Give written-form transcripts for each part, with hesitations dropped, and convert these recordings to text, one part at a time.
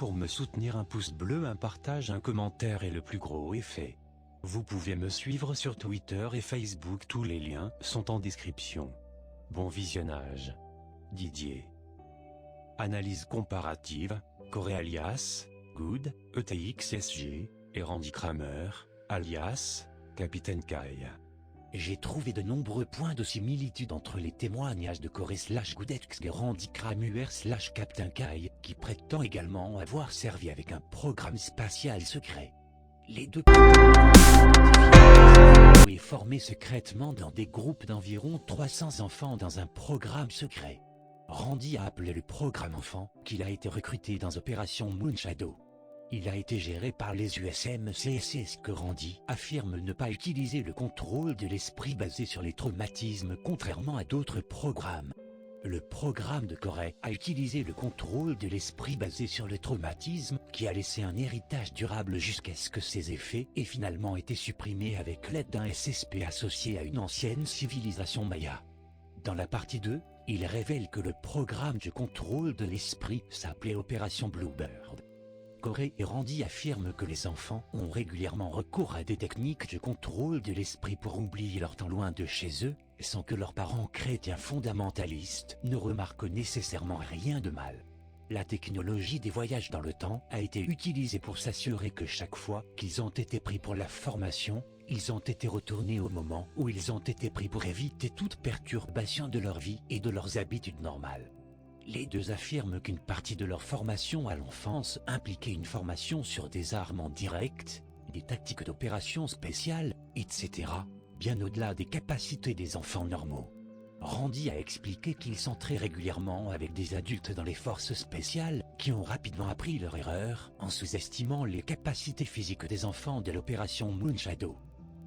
pour me soutenir, un pouce bleu, un partage, un commentaire et le plus gros est fait. Vous pouvez me suivre sur Twitter et Facebook, tous les liens sont en description. Bon visionnage. Didier. Analyse comparative, Corey alias Good, ETXSG, et Randy Kramer, alias Capitaine Kai. J'ai trouvé de nombreux points de similitude entre les témoignages de Corey /Goodex et Randy Kramer /Captain Kai, qui prétend également avoir servi avec un programme spatial secret. Les deux et formés secrètement dans des groupes d'environ 300 enfants dans un programme secret. Randy a appelé le programme enfant, qu'il a été recruté dans Opération Moonshadow. Il a été géré par les USMCSS que Randy affirme ne pas utiliser le contrôle de l'esprit basé sur les traumatismes contrairement à d'autres programmes. Le programme de Corey a utilisé le contrôle de l'esprit basé sur le traumatisme qui a laissé un héritage durable jusqu'à ce que ses effets aient finalement été supprimés avec l'aide d'un SSP associé à une ancienne civilisation maya. Dans la partie 2, il révèle que le programme de contrôle de l'esprit s'appelait Opération Bluebird. Corey et Randy affirment que les enfants ont régulièrement recours à des techniques de contrôle de l'esprit pour oublier leur temps loin de chez eux, sans que leurs parents chrétiens fondamentalistes ne remarquent nécessairement rien de mal. La technologie des voyages dans le temps a été utilisée pour s'assurer que chaque fois qu'ils ont été pris pour la formation, ils ont été retournés au moment où ils ont été pris pour éviter toute perturbation de leur vie et de leurs habitudes normales. Les deux affirment qu'une partie de leur formation à l'enfance impliquait une formation sur des armes en direct, des tactiques d'opérations spéciales, etc., bien au-delà des capacités des enfants normaux. Randy a expliqué qu'il s'entrait régulièrement avec des adultes dans les forces spéciales qui ont rapidement appris leur erreur en sous-estimant les capacités physiques des enfants de l'opération Moonshadow.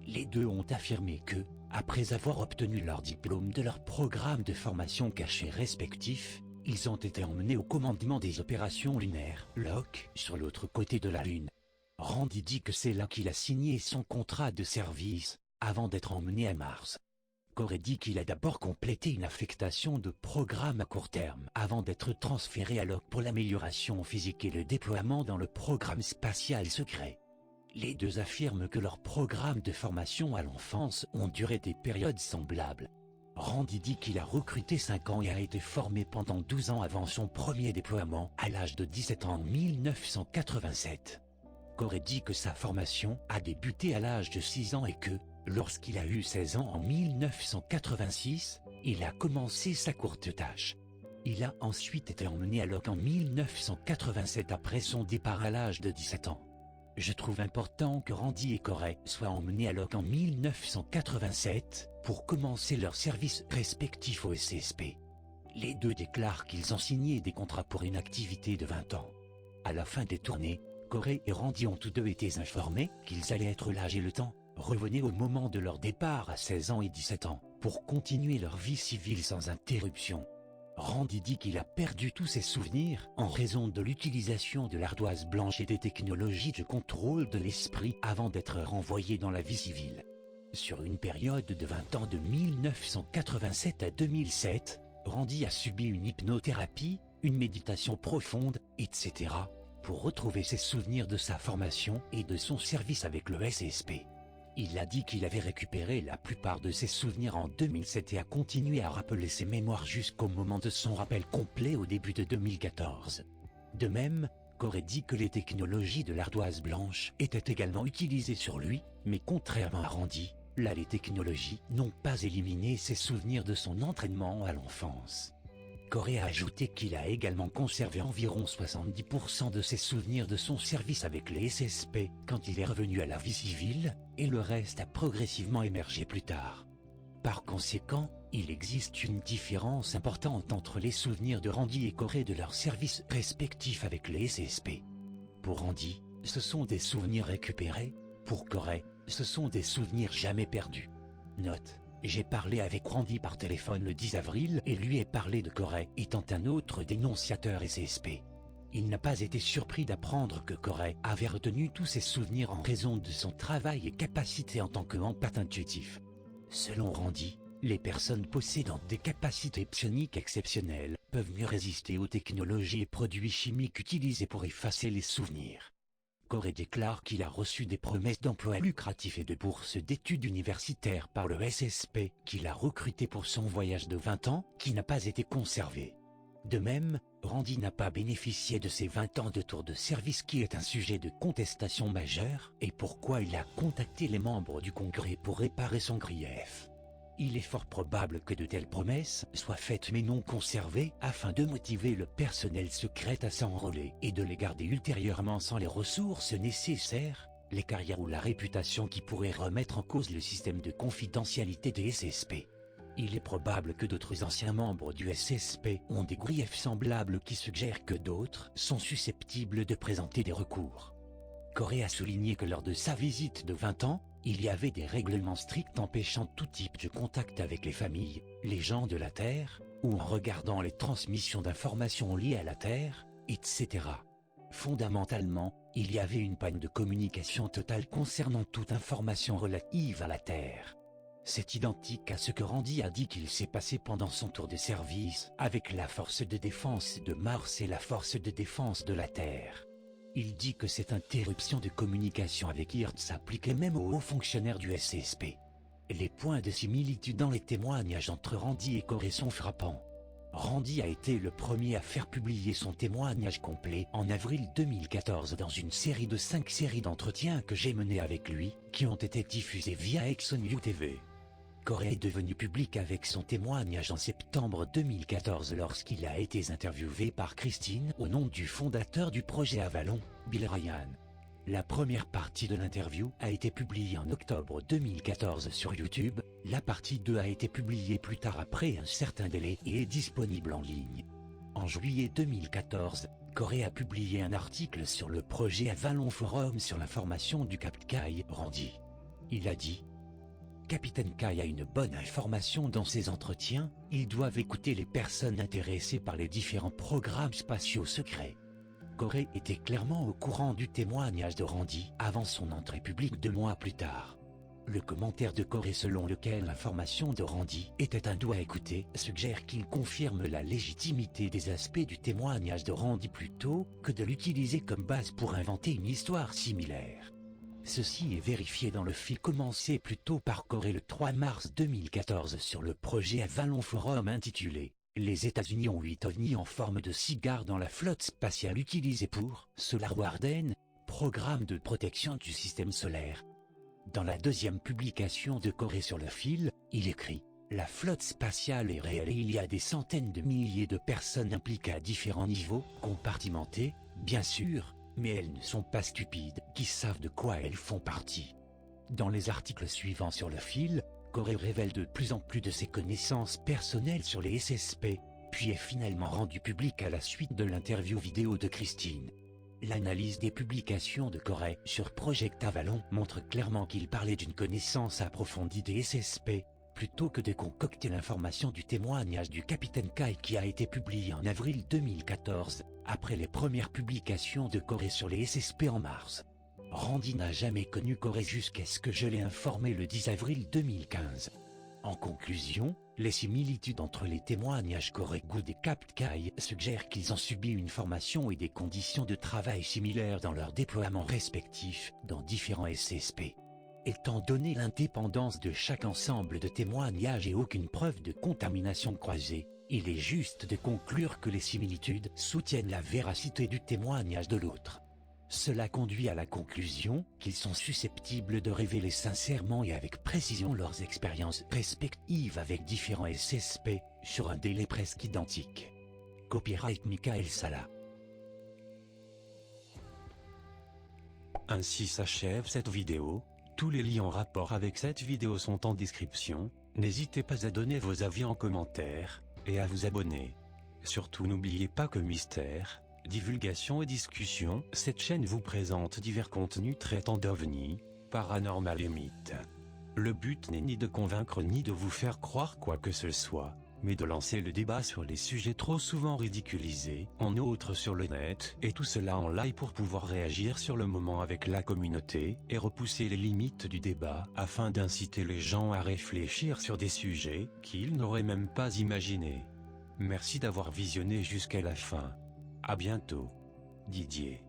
Les deux ont affirmé que, après avoir obtenu leur diplôme de leur programme de formation caché respectif, ils ont été emmenés au commandement des opérations lunaires, LOC, sur l'autre côté de la Lune. Randy dit que c'est là qu'il a signé son contrat de service, avant d'être emmené à Mars. Corey dit qu'il a d'abord complété une affectation de programme à court terme, avant d'être transféré à LOC pour l'amélioration physique et le déploiement dans le programme spatial secret. Les deux affirment que leurs programmes de formation à l'enfance ont duré des périodes semblables. Randy dit qu'il a recruté 5 ans et a été formé pendant 12 ans avant son premier déploiement à l'âge de 17 ans en 1987. Corey dit que sa formation a débuté à l'âge de 6 ans et que, lorsqu'il a eu 16 ans en 1986, il a commencé sa courte tâche. Il a ensuite été emmené à LOC en 1987 après son départ à l'âge de 17 ans. Je trouve important que Randy et Corey soient emmenés à LOC en 1987 pour commencer leur service respectif au SSP. Les deux déclarent qu'ils ont signé des contrats pour une activité de 20 ans. À la fin des tournées, Corey et Randy ont tous deux été informés qu'ils allaient être l'âge et le temps revenaient au moment de leur départ à 16 ans et 17 ans pour continuer leur vie civile sans interruption. Randy dit qu'il a perdu tous ses souvenirs en raison de l'utilisation de l'ardoise blanche et des technologies de contrôle de l'esprit avant d'être renvoyé dans la vie civile. Sur une période de 20 ans de 1987 à 2007, Randy a subi une hypnothérapie, une méditation profonde, etc., pour retrouver ses souvenirs de sa formation et de son service avec le SSP. Il a dit qu'il avait récupéré la plupart de ses souvenirs en 2007 et a continué à rappeler ses mémoires jusqu'au moment de son rappel complet au début de 2014. De même, Corey dit que les technologies de l'ardoise blanche étaient également utilisées sur lui, mais contrairement à Randy, là les technologies n'ont pas éliminé ses souvenirs de son entraînement à l'enfance. Corey a ajouté qu'il a également conservé environ 70% de ses souvenirs de son service avec les SSP quand il est revenu à la vie civile, et le reste a progressivement émergé plus tard. Par conséquent, il existe une différence importante entre les souvenirs de Randy et Corey de leurs services respectifs avec les SSP. Pour Randy, ce sont des souvenirs récupérés, pour Corey, ce sont des souvenirs jamais perdus. Note. J'ai parlé avec Randy par téléphone le 10 avril et lui ai parlé de Corey étant un autre dénonciateur SSP. Il n'a pas été surpris d'apprendre que Corey avait retenu tous ses souvenirs en raison de son travail et capacité en tant qu'empathe intuitif. Selon Randy, Les personnes possédant des capacités psioniques exceptionnelles peuvent mieux résister aux technologies et produits chimiques utilisés pour effacer les souvenirs. Corey déclare qu'il a reçu des promesses d'emploi lucratifs et de bourses d'études universitaires par le SSP, qu'il a recruté pour son voyage de 20 ans, qui n'a pas été conservé. De même, Randy n'a pas bénéficié de ses 20 ans de tour de service qui est un sujet de contestation majeure, et pourquoi il a contacté les membres du Congrès pour réparer son grief. Il est fort probable que de telles promesses soient faites mais non conservées afin de motiver le personnel secret à s'enrôler et de les garder ultérieurement sans les ressources nécessaires, les carrières ou la réputation qui pourraient remettre en cause le système de confidentialité des SSP. Il est probable que d'autres anciens membres du SSP ont des griefs semblables qui suggèrent que d'autres sont susceptibles de présenter des recours. Corey a souligné que lors de sa visite de 20 ans, il y avait des règlements stricts empêchant tout type de contact avec les familles, les gens de la Terre, ou en regardant les transmissions d'informations liées à la Terre, etc. Fondamentalement, il y avait une panne de communication totale concernant toute information relative à la Terre. C'est identique à ce que Randy a dit qu'il s'est passé pendant son tour de service avec la force de défense de Mars et la force de défense de la Terre. Il dit que cette interruption de communication avec IRT s'appliquait même aux hauts fonctionnaires du SSP. Les points de similitude dans les témoignages entre Randy et Corey sont frappants. Randy a été le premier à faire publier son témoignage complet en avril 2014 dans une série de 5 séries d'entretiens que j'ai menées avec lui, qui ont été diffusées via ExxonU TV. Corey est devenu public avec son témoignage en septembre 2014 lorsqu'il a été interviewé par Christine au nom du fondateur du projet Avalon, Bill Ryan. La première partie de l'interview a été publiée en octobre 2014 sur YouTube, la partie 2 a été publiée plus tard après un certain délai et est disponible en ligne. En juillet 2014, Corey a publié un article sur le projet Avalon Forum sur l'information du Captain Randy. Il a dit: Capitaine Kai a une bonne information dans ses entretiens, ils doivent écouter les personnes intéressées par les différents programmes spatiaux secrets. Corey était clairement au courant du témoignage de Randy avant son entrée publique 2 mois plus tard. Le commentaire de Corey selon lequel l'information de Randy était un doigt écouté suggère qu'il confirme la légitimité des aspects du témoignage de Randy plutôt que de l'utiliser comme base pour inventer une histoire similaire. Ceci est vérifié dans le fil commencé plus tôt par Corey le 3 mars 2014 sur le projet Avalon Forum intitulé « Les États-Unis ont 8 ovnis en forme de cigare dans la flotte spatiale utilisée pour Solar Warden, programme de protection du système solaire ». Dans la deuxième publication de Corey sur le fil, il écrit « La flotte spatiale est réelle et il y a des centaines de milliers de personnes impliquées à différents niveaux, compartimentées, bien sûr, mais elles ne sont pas stupides, qui savent de quoi elles font partie. » Dans les articles suivants sur le fil, Corey révèle de plus en plus de ses connaissances personnelles sur les SSP, puis est finalement rendu public à la suite de l'interview vidéo de Christine. L'analyse des publications de Corey sur Project Avalon montre clairement qu'il parlait d'une connaissance approfondie des SSP, plutôt que de concocter l'information du témoignage du capitaine Kai qui a été publié en avril 2014, après les premières publications de Corey sur les SSP en mars. Randy n'a jamais connu Corey jusqu'à ce que je l'ai informé le 10 avril 2015. En conclusion, les similitudes entre les témoignages Corey Good et Capt Kai suggèrent qu'ils ont subi une formation et des conditions de travail similaires dans leurs déploiements respectifs dans différents SSP. Étant donné l'indépendance de chaque ensemble de témoignages et aucune preuve de contamination croisée, il est juste de conclure que les similitudes soutiennent la véracité du témoignage de l'autre. Cela conduit à la conclusion qu'ils sont susceptibles de révéler sincèrement et avec précision leurs expériences respectives avec différents SSP sur un délai presque identique. Copyright Michael Sala. Ainsi s'achève cette vidéo. Tous les liens en rapport avec cette vidéo sont en description. N'hésitez pas à donner vos avis en commentaire et à vous abonner. Surtout n'oubliez pas que Mystère, Divulgation et Discussion, cette chaîne vous présente divers contenus traitant d'ovnis, paranormal et mythes. Le but n'est ni de convaincre ni de vous faire croire quoi que ce soit, mais de lancer le débat sur les sujets trop souvent ridiculisés, en outre sur le net, et tout cela en live pour pouvoir réagir sur le moment avec la communauté, et repousser les limites du débat, afin d'inciter les gens à réfléchir sur des sujets qu'ils n'auraient même pas imaginés. Merci d'avoir visionné jusqu'à la fin. À bientôt. Didier.